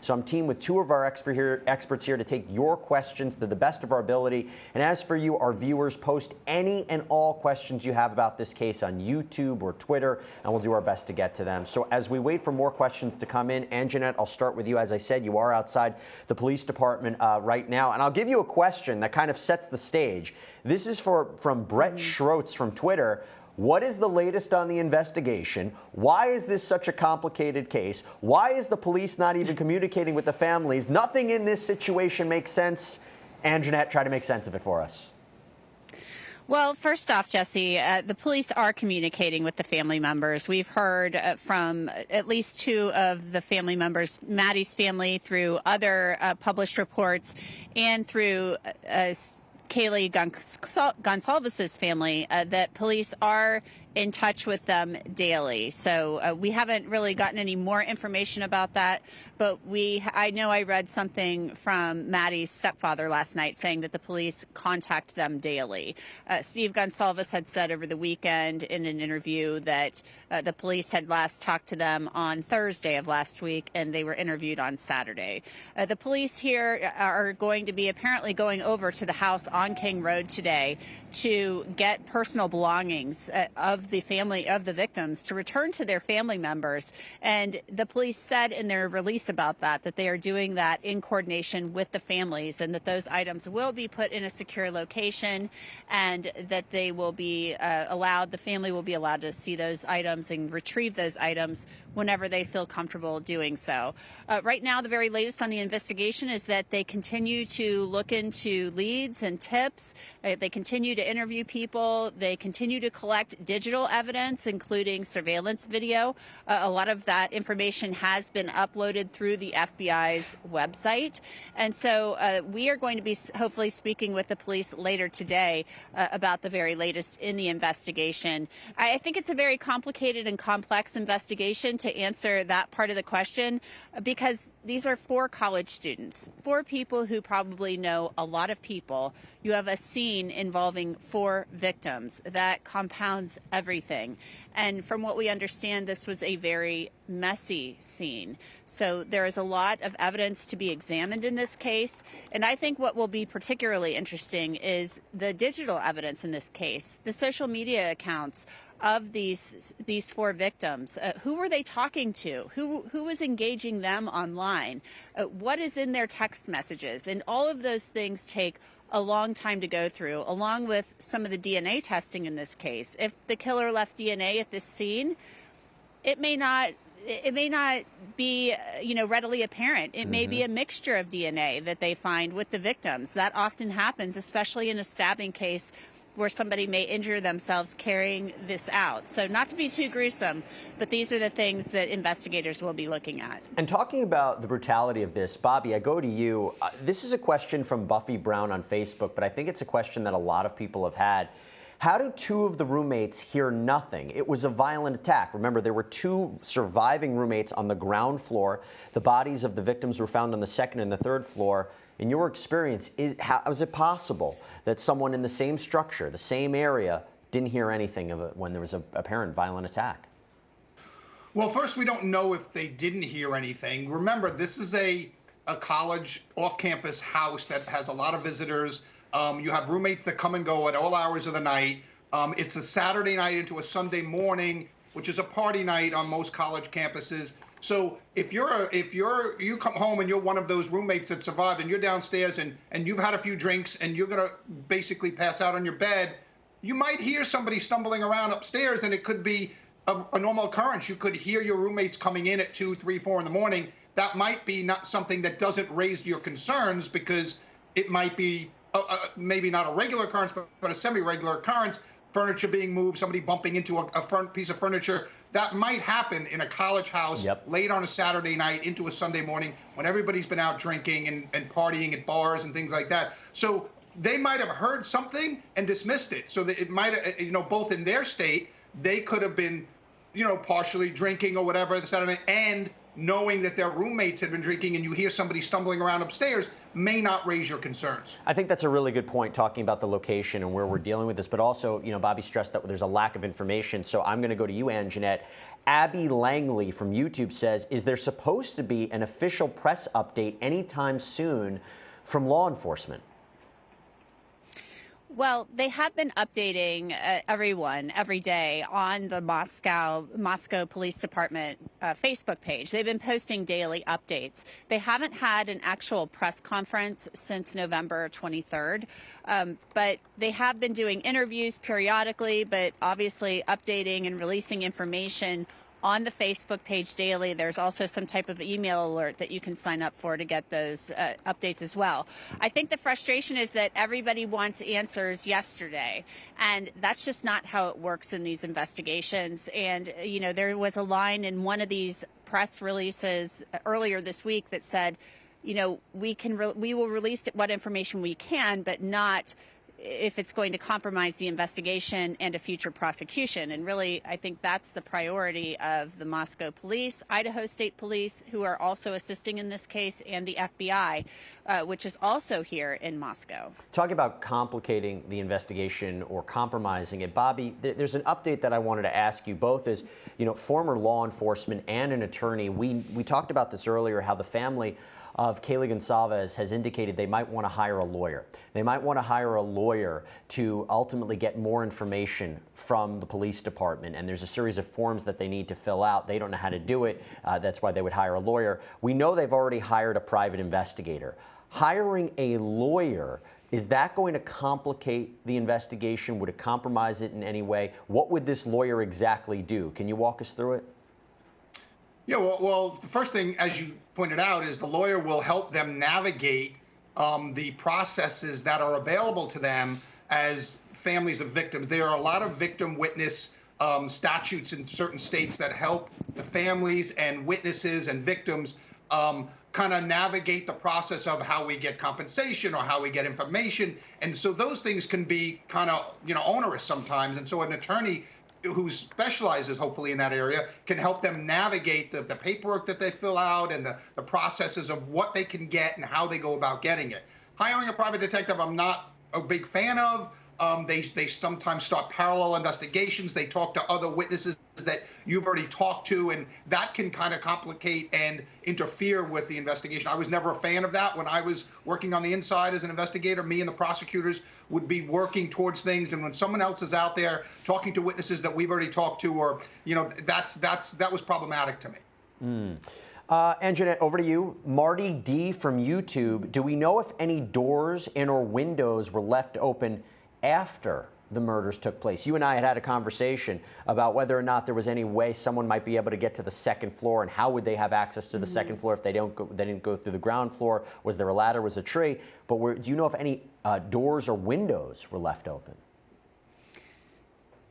So I'm teamed with two of our experts here to take your questions to the best of our ability. And as for you, our viewers, post any and all questions you have about this case on YouTube or Twitter, and we'll do our best to get to them. So as we wait for more questions to come in, Anjanette, I'll start with you. As I said, you are outside the police department right now, and I'll give you a question that kind of sets the stage. This is from Brett Schroetz from Twitter. What is the latest on the investigation? Why is this such a complicated case? Why is the police not even communicating with the families? Nothing in this situation makes sense. Anjanette, try to make sense of it for us. Well, first off, Jesse, the police are communicating with the family members. We've heard from at least two of the family members, Maddie's family, through other published reports, and through Kaylee Gonsalves's family, that police are in touch with them daily. So we haven't really gotten any more information about that, but I know I read something from Maddie's stepfather last night saying that the police contact them daily. Steve Gonsalves had said over the weekend in an interview that the police had last talked to them on Thursday of last week, and they were interviewed on Saturday. The police here are going to be apparently going over to the house on King Road today to get personal belongings of the family of the victims to return to their family members. And the police said in their release about that they are doing that in coordination with the families, and that those items will be put in a secure location, and that they will be the family will be allowed to see those items and retrieve those items whenever they feel comfortable doing so. Right now, the very latest on the investigation is that they continue to look into leads and tips. They continue to interview people. They continue to collect digital evidence, including surveillance video. A lot of that information has been uploaded through the FBI's website. And so we are going to be hopefully speaking with the police later today about the very latest in the investigation. I think it's a very complicated and complex investigation to answer that part of the question, because these are 4 college students, 4 people who probably know a lot of people. You have a scene involving 4 victims. That compounds everything. And from what we understand, this was a very messy scene. So there is a lot of evidence to be examined in this case. And I think what will be particularly interesting is the digital evidence in this case, the social media accounts of these 4 victims. Who were they talking to? Who was engaging them online? What is in their text messages? And all of those things take a long time to go through, along with some of the DNA testing in this case. If the killer left DNA at this scene, it may not be, readily apparent. It may be a mixture of DNA that they find with the victims. That often happens, especially in a stabbing case where somebody may injure themselves carrying this out. So not to be too gruesome, but these are the things that investigators will be looking at. And talking about the brutality of this, Bobby, I go to you. This is a question from Buffy Brown on Facebook, but I think it's a question that a lot of people have had. How do 2 of the roommates hear nothing? It was a violent attack. Remember, there were 2 surviving roommates on the ground floor. The bodies of the victims were found on the 2nd and the 3rd floor. In your experience, how is it possible that someone in the same structure, the same area, didn't hear anything of it when there was an apparent violent attack? Well, first, we don't know if they didn't hear anything. Remember, this is a college off-campus house that has a lot of visitors. You have roommates that come and go at all hours of the night. It's a Saturday night into a Sunday morning, which is a party night on most college campuses. So if you come home and you're one of those roommates that survived, and you're downstairs and you've had a few drinks and you're gonna basically pass out on your bed, you might hear somebody stumbling around upstairs, and it could be a normal occurrence. You could hear your roommates coming in at 2, 3, 4 in the morning. That might be not something that doesn't raise your concerns, because it might be maybe not a regular occurrence, but a semi-regular occurrence. Furniture being moved, somebody bumping into a front piece of furniture. That might happen in a college house late on a Saturday night into a Sunday morning when everybody's been out drinking and partying at bars and things like that. So they might have heard something and dismissed it. So that it might have, both in their state, they could have been, partially drinking or whatever the Saturday night, and knowing that their roommates had been drinking, and you hear somebody stumbling around upstairs, may not raise your concerns. I think that's a really good point, talking about the location and where we're dealing with this, but also, Bobby stressed that there's a lack of information. So I'm going to go to you, Anjanette. Abby Langley from YouTube says, is there supposed to be an official press update anytime soon from law enforcement? Well, they have been updating everyone every day on the Moscow Police Department Facebook page. They've been posting daily updates. They haven't had an actual press conference since November 23rd, but they have been doing interviews periodically, but obviously updating and releasing information on the Facebook page daily. There's also some type of email alert that you can sign up for to get those updates as well. I think the frustration is that everybody wants answers yesterday, and that's just not how it works in these investigations. And, you know, there was a line in one of these press releases earlier this week that said, you know, we will release what information we can, but not if it's going to compromise the investigation and a future prosecution. And really, I think that's the priority of the Moscow police, Idaho State Police, who are also assisting in this case, and the FBI, which is also here in Moscow. Talking about complicating the investigation or compromising it, Bobby, there's an update that I wanted to ask you both as, you know, former law enforcement and an attorney. We talked about this earlier, how the family of Kaylee Gonsalves has indicated they might want to hire a lawyer. They might want to hire a lawyer to ultimately get more information from the police department. And there's a series of forms that they need to fill out. They don't know how to do it. That's why they would hire a lawyer. We know they've already hired a private investigator. Hiring a lawyer, is that going to complicate the investigation? Would it compromise it in any way? What would this lawyer exactly do? Can you walk us through it? Yeah, well, the first thing, as you pointed out, is the lawyer will help them navigate the processes that are available to them as families of victims. There are a lot of victim witness statutes in certain states that help the families and witnesses and victims kind of navigate the process of how we get compensation or how we get information. And so those things can be kind of, you know, onerous sometimes. And so an attorney who specializes hopefully in that area can help them navigate the paperwork that they fill out and the processes of what they can get and how they go about getting it. Hiring a private detective, I'm not a big fan of. They sometimes start parallel investigations. They talk to other witnesses that you've already talked to, and that can kind of complicate and interfere with the investigation. I was never a fan of that. When I was working on the inside as an investigator, me and the prosecutors would be working towards things, and when someone else is out there talking to witnesses that we've already talked to, or, you know, that was problematic to me. And Jeanette, over to you. Marty D from YouTube. Do we know if any doors and or windows were left open after the murders took place? You and I had a conversation about whether or not there was any way someone might be able to get to the second floor, and how would they have access to the second floor if they didn't go through the ground floor? Was there a ladder? Was a tree? But do you know if any doors or windows were left open?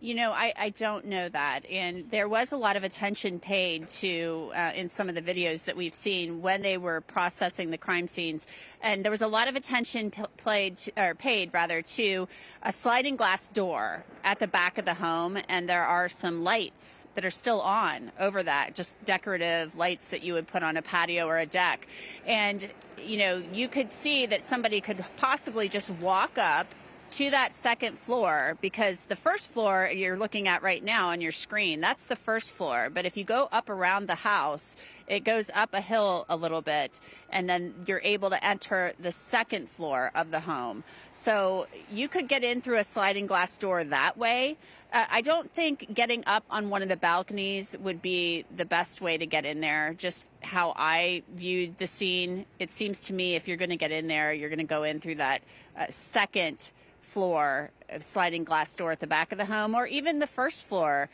You know, I don't know that. And there was a lot of attention paid to, in some of the videos that we've seen when they were processing the crime scenes. And there was a lot of attention paid to a sliding glass door at the back of the home. And there are some lights that are still on over that, just decorative lights that you would put on a patio or a deck. And, you know, you could see that somebody could possibly just walk up to that second floor, because the first floor you're looking at right now on your screen, that's the first floor. But if you go up around the house, it goes up a hill a little bit, and then you're able to enter the second floor of the home. So you could get in through a sliding glass door that way. I don't think getting up on one of the balconies would be the best way to get in there. Just how I viewed the scene, it seems to me if you're going to get in there, you're going to go in through that second floor sliding glass door at the back of the home, or even the first floor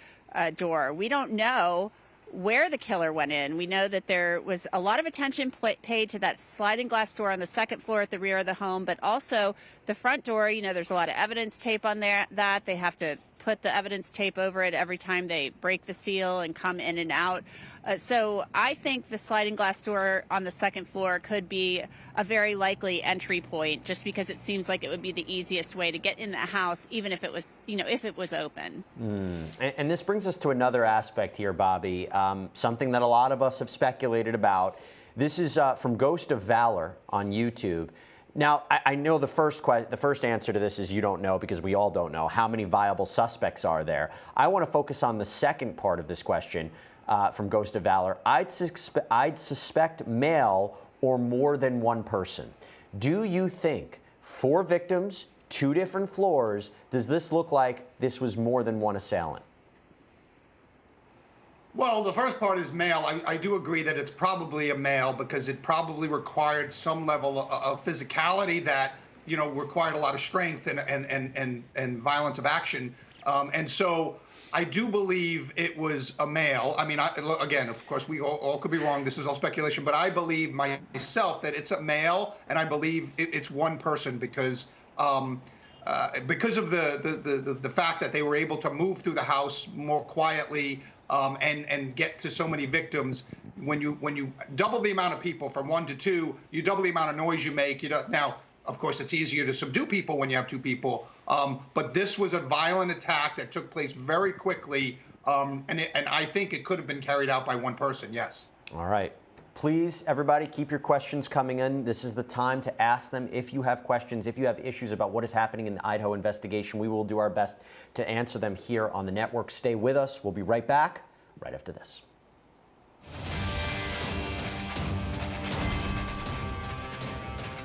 door. We don't know where the killer went in. We know that there was a lot of attention paid to that sliding glass door on the second floor at the rear of the home, but also the front door. You know, there's a lot of evidence tape on there that they have to put the evidence tape over it every time they break the seal and come in and out. So I think the sliding glass door on the second floor could be a very likely entry point, just because it seems like it would be the easiest way to get in the house, even if it was, you know, if it was open. And this brings us to another aspect here, Bobby, something that a lot of us have speculated about. This is from Ghost of Valor on YouTube. Now, I know the first answer to this is you don't know, because we all don't know. How many viable suspects are there? I want to focus on the second part of this question from Ghost of Valor. I'd suspect male or more than one person. Do you think 4 victims, 2 different floors, does this look like this was more than one assailant? Well, the first part is male. I do agree that it's probably a male, because it probably required some level of physicality that, required a lot of strength and violence of action. And so I do believe it was a male. I mean, again, of course, we all could be wrong. This is all speculation, but I believe myself that it's a male, and I believe it's one person, because of the fact that they were able to move through the house more quietly. And get to so many victims. When you double the amount of people from 1 to 2, you double the amount of noise you make. Now, of course, it's easier to subdue people when you have 2 people. But this was a violent attack that took place very quickly, and I think it could have been carried out by one person. Yes. All right. Please, everybody, keep your questions coming in. This is the time to ask them. If you have questions, if you have issues about what is happening in the Idaho investigation, we will do our best to answer them here on the network. Stay with us. We'll be right back right after this.